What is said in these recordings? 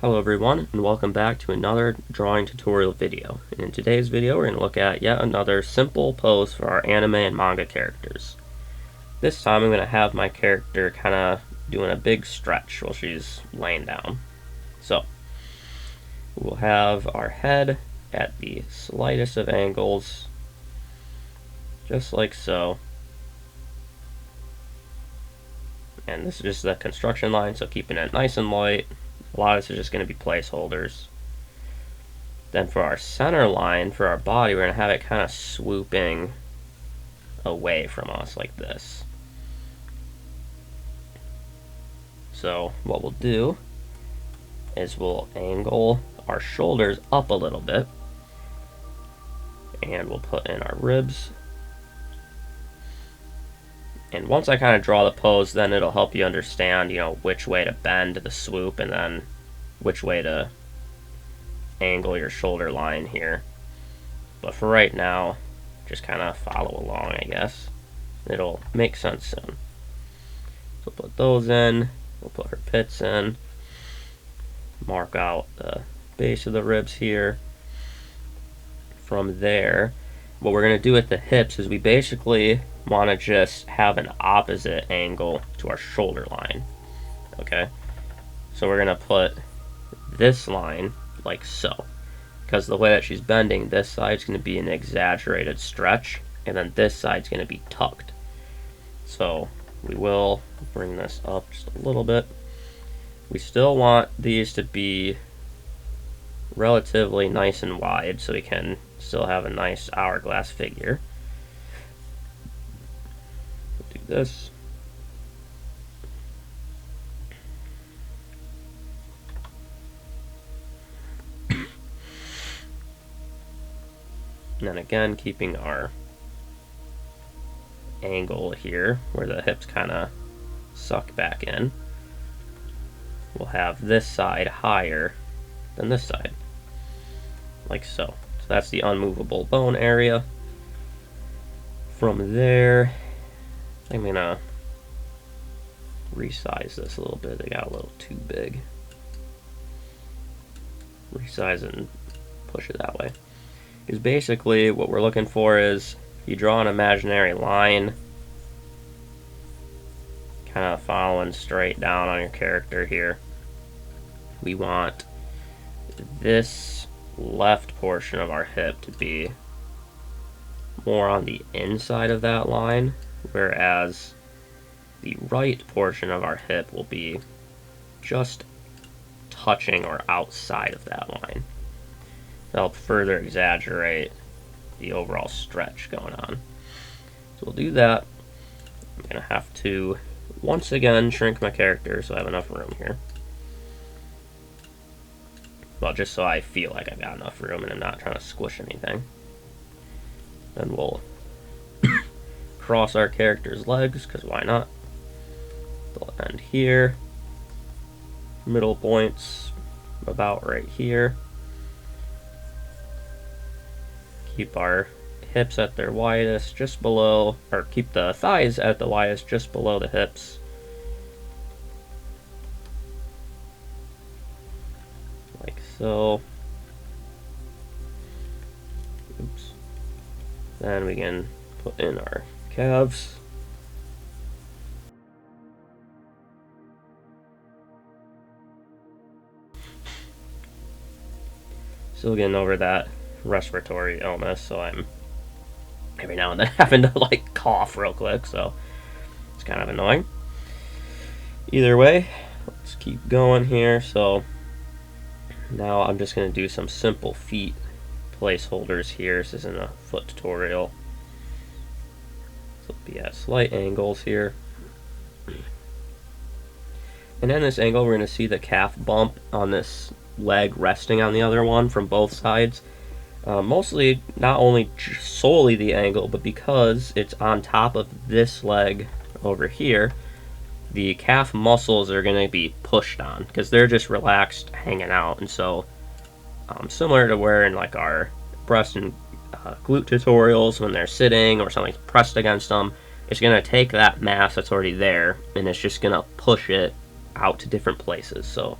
Hello everyone, and welcome back to another drawing tutorial video. And in today's video we're going to look at yet another simple pose for our anime and manga characters. This time I'm going to have my character kind of doing a big stretch while she's laying down. So, we'll have our head at the slightest of angles, just like so. And this is just the construction line, so keeping it nice and light. A lot of this is just going to be placeholders. Then for our center line, for our body, we're going to have it kind of swooping away from us like this. So what we'll do is we'll angle our shoulders up a little bit, and we'll put in our ribs. And once I kind of draw the pose, then it'll help you understand, which way to bend the swoop and then which way to angle your shoulder line here. But for right now, just kind of follow along, I guess. It'll make sense soon. So we'll put those in, we'll put her pits in, mark out the base of the ribs here. From there, what we're going to do with the hips is we basically want to just have an opposite angle to our shoulder line. Okay, so we're going to put this line like so, because the way that she's bending, this side's going to be an exaggerated stretch, and then this side's going to be tucked. So we will bring this up just a little bit. We still want these to be relatively nice and wide so we can still have a nice hourglass figure. We'll do this. And then again, keeping our angle here where the hips kind of suck back in, we'll have this side higher than this side, like so. So that's the unmovable bone area. From there, I'm gonna resize this a little bit. They got a little too big. Resize it and push it that way. Because basically what we're looking for is, you draw an imaginary line kind of following straight down on your character here. We want this left portion of our hip to be more on the inside of that line, whereas the right portion of our hip will be just touching or outside of that line. To help further exaggerate the overall stretch going on. So we'll do that. I'm going to have to once again shrink my character so I have enough room here. Well, just so I feel like I've got enough room and I'm not trying to squish anything. Then we'll cross our character's legs, because why not? They'll end here. Middle points about right here. Keep our hips at their widest, just below, or keep the thighs at the widest, just below the hips. Like so. Oops. Then we can put in our calves. Still getting over that respiratory illness, so I'm every now and then having to like cough real quick, so it's kind of annoying. Either way, let's keep going here. So now I'm just going to do some simple feet placeholders here. This isn't a foot tutorial, so it'll be at slight angles here. And in this angle, we're going to see the calf bump on this leg resting on the other one from both sides. Mostly not only solely the angle, but because it's on top of this leg over here, the calf muscles are going to be pushed on because they're just relaxed hanging out. And so similar to where in like our breast and glute tutorials, when they're sitting or something's pressed against them, it's going to take that mass that's already there and it's just going to push it out to different places. So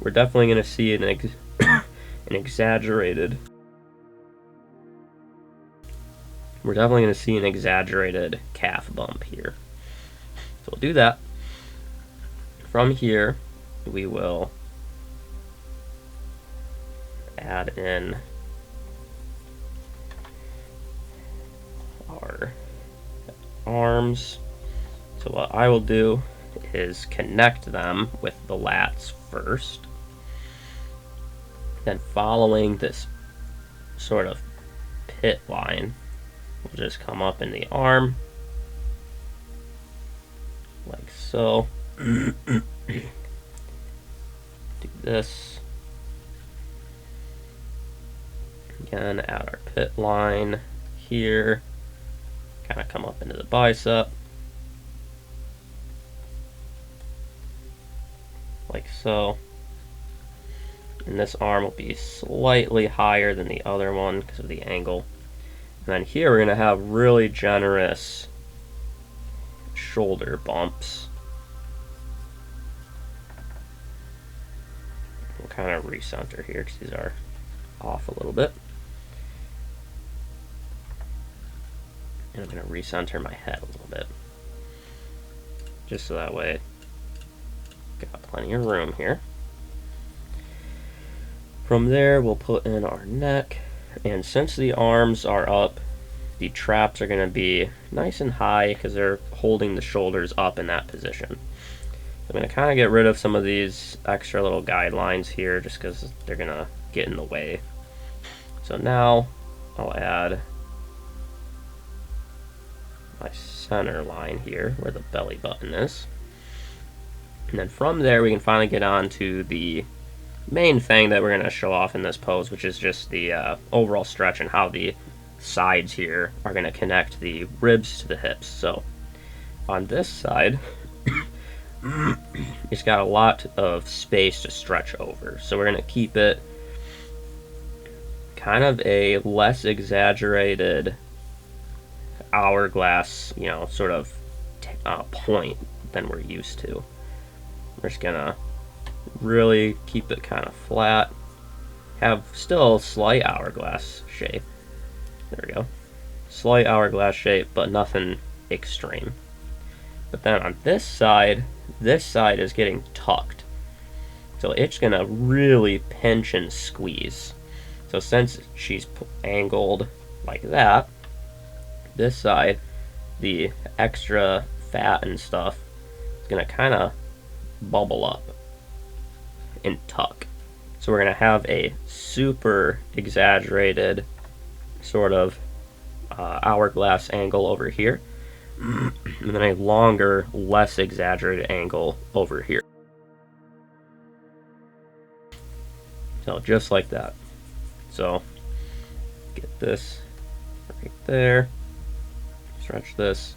we're definitely going to see an exaggerated. We're definitely going to see an exaggerated calf bump here. So we'll do that. From here, we will add in our arms. So what I will do is connect them with the lats first. Then following this sort of pit line, we'll just come up in the arm, like so. Do this. Again, add our pit line here. Kind of come up into the bicep. Like so. And this arm will be slightly higher than the other one because of the angle. And then here we're going to have really generous shoulder bumps. We'll kind of recenter here because these are off a little bit. And I'm going to recenter my head a little bit. Just so that way got plenty of room here. From there, we'll put in our neck, and since the arms are up, the traps are going to be nice and high because they're holding the shoulders up in that position. I'm going to kind of get rid of some of these extra little guidelines here just because they're going to get in the way. So now I'll add my center line here where the belly button is. And then from there, we can finally get on to the main thing that we're going to show off in this pose, which is just the overall stretch and how the sides here are going to connect the ribs to the hips. So on this side, it's got a lot of space to stretch over. So we're going to keep it kind of a less exaggerated hourglass, you know, sort of point than we're used to. We're just going to really keep it kind of flat, have still slight hourglass shape. There we go. Slight hourglass shape, but nothing extreme. But then on this side is getting tucked. So it's going to really pinch and squeeze. So since she's angled like that, this side, the extra fat and stuff is going to kind of bubble up and tuck. So we're going to have a super exaggerated sort of hourglass angle over here, and then a longer, less exaggerated angle over here. So just like that. So get this right there, stretch this,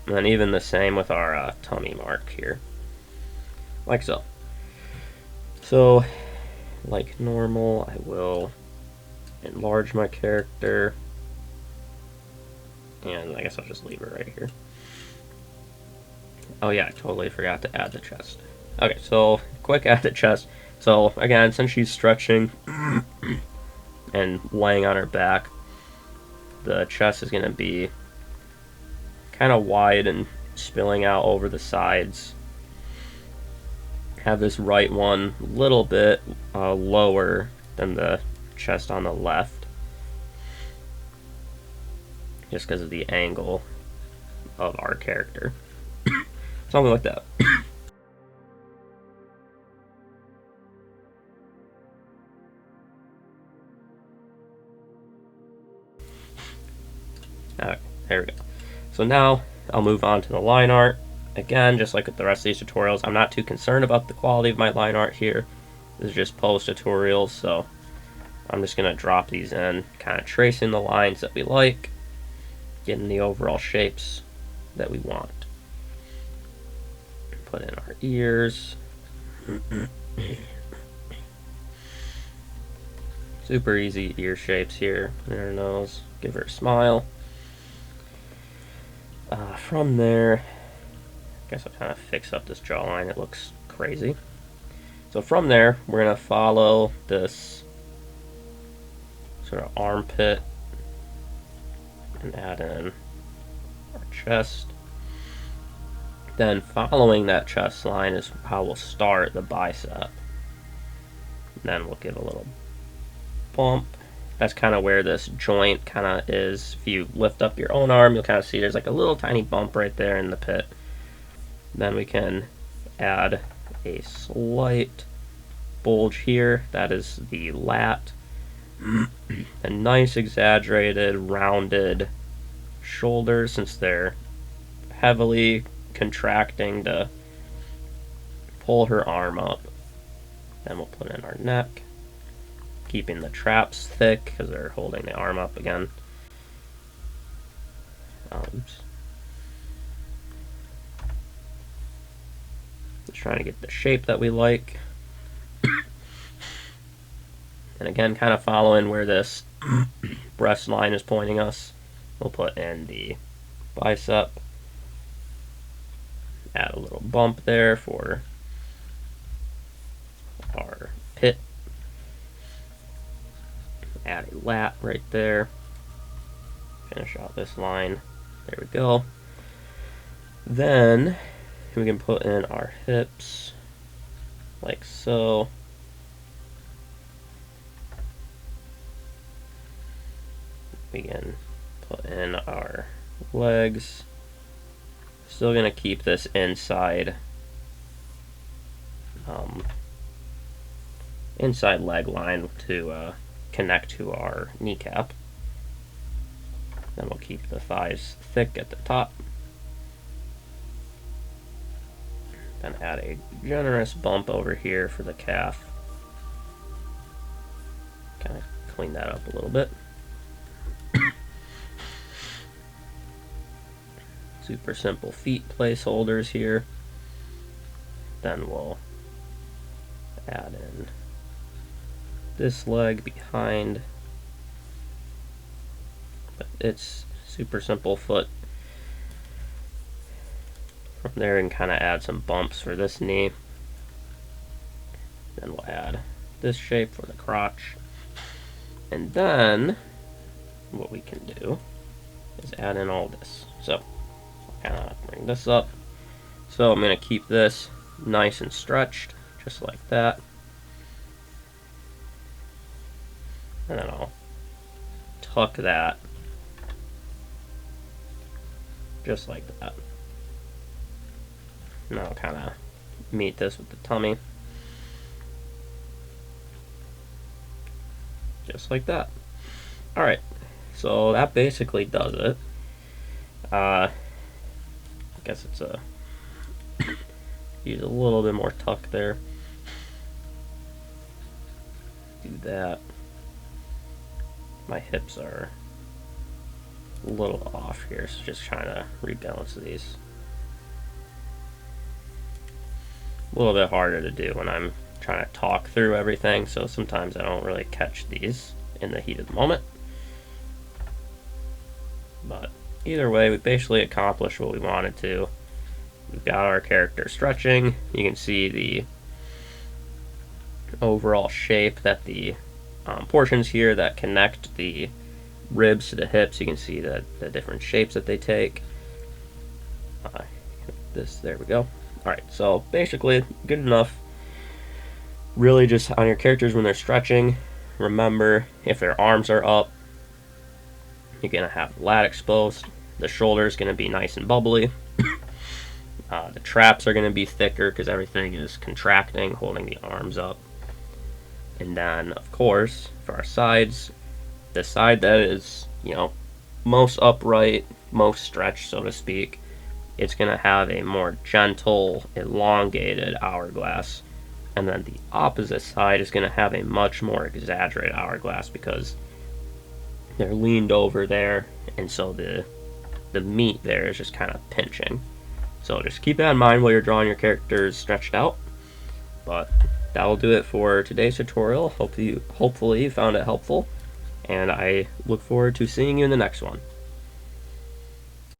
and then even the same with our tummy mark here, like so. So, like normal, I will enlarge my character, and I guess I'll just leave it right here. Oh yeah, I totally forgot to add the chest. Okay, so quick add the chest. So again, since she's stretching and laying on her back, the chest is going to be kind of wide and spilling out over the sides. Have this right one a little bit lower than the chest on the left, just because of the angle of our character. Something like that. Alright, there we go. So now I'll move on to the line art. Again, just like with the rest of these tutorials, I'm not too concerned about the quality of my line art here. This is just post tutorials, so I'm just going to drop these in, kind of tracing the lines that we like, getting the overall shapes that we want. Put in our ears. Super easy ear shapes here. In her nose. Give her a smile. From there, I guess I'll kind of fix up this jawline. It looks crazy. So from there, we're going to follow this sort of armpit and add in our chest. Then following that chest line is how we'll start the bicep. Then we'll give a little bump. That's kind of where this joint kind of is. If you lift up your own arm, you'll kind of see there's like a little tiny bump right there in the pit. Then we can add a slight bulge here. That is the lat. A nice exaggerated rounded shoulder, since they're heavily contracting to pull her arm up. Then we'll put in our neck, keeping the traps thick because they're holding the arm up again. Just trying to get the shape that we like. And again, kind of following where this breast line is pointing us, we'll put in the bicep. Add a little bump there for our pit. Add a lat right there. Finish out this line. There we go. Then we can put in our hips like so. We can put in our legs. Still going to keep this inside inside leg line to connect to our kneecap. Then we'll keep the thighs thick at the top. Then add a generous bump over here for the calf. Kind of clean that up a little bit. Super simple feet placeholders here. Then we'll add in this leg behind. But it's super simple foot. From there, we can kind of add some bumps for this knee. Then we'll add this shape for the crotch. And then what we can do is add in all this. So kind of bring this up. So I'm going to keep this nice and stretched, just like that. And then I'll tuck that just like that. Now I'll kind of meet this with the tummy. Just like that. Alright, so that basically does it. I guess it's use a little bit more tuck there. Do that. My hips are a little off here, so just trying to rebalance these. A little bit harder to do when I'm trying to talk through everything, so sometimes I don't really catch these in the heat of the moment. But either way, we basically accomplished what we wanted to. We've got our character stretching. You can see the overall shape that the portions here that connect the ribs to the hips. You can see the different shapes that they take. There we go. Alright, so basically good enough. Really just on your characters when they're stretching, remember if their arms are up, you're going to have the lat exposed. The shoulder is going to be nice and bubbly. The traps are going to be thicker because everything is contracting, holding the arms up. And then, of course, for our sides, the side that is, most upright, most stretched, so to speak, it's going to have a more gentle, elongated hourglass. And then the opposite side is going to have a much more exaggerated hourglass because they're leaned over there, and so the meat there is just kind of pinching. So just keep that in mind while you're drawing your characters stretched out. But that will do it for today's tutorial. Hopefully you found it helpful, and I look forward to seeing you in the next one.